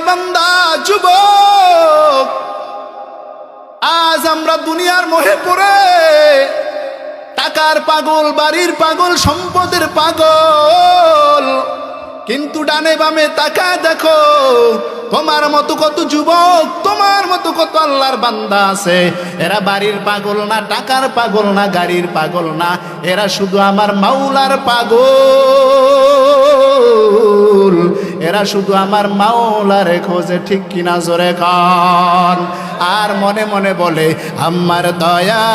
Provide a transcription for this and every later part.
বান্দা যুবক, আজ আমরা দুনিয়ার মোহে পড়ে টাকার পাগল, বাড়ির পাগল, সম্পদের পাগল, কিন্তু ডানে বামে তাকায় দেখো তোমার মতো কত যুবক, তোমার মতো কত আল্লাহর বান্দা আছে। এরা বাড়ির পাগল না, টাকার পাগল না, গাড়ির পাগল না, এরা শুধু আমার মাওলার পাগল। এরা শুধু আমার মাওলার খোঁজে, ঠিক কিনা জোরে কান। আর মনে মনে বলে আমার দয়ার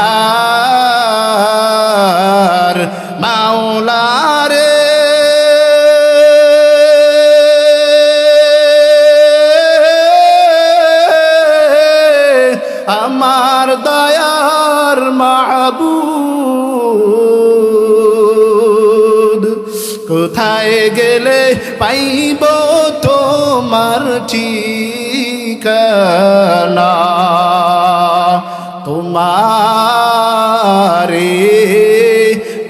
মাওলারে, আমার দয়ার মাবুদ, কোথায় গেলে পাইব তোমার ঠিকানা, তোমারে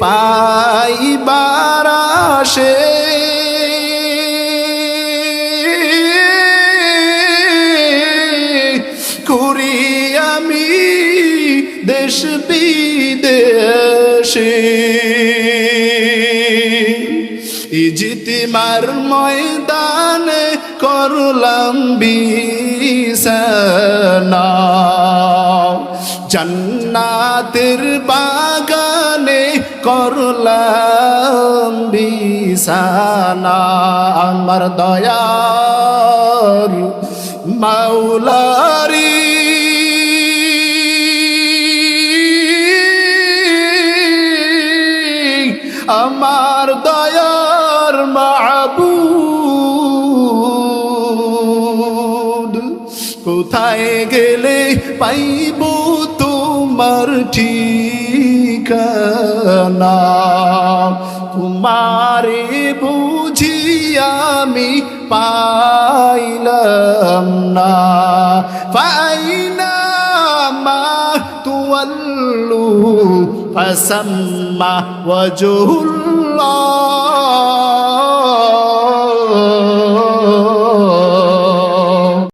পাইবার আশে করি আমি দেশ বিদেশে। ইজতিমার ময়দানে করলাম বিছানা, জান্নাতের বাগানে করলাম বিছানা, আমার দয়ার মাওলারি আমার দয়ার মাবুদ, কোথায় গেলে পাইব তোমার ঠিকানা, তোমারে বুঝি আমি পাইলাম না। ফাইনা মা তুয়াল্লু ফাসাম্মা ওয়াজহুল্লাহ,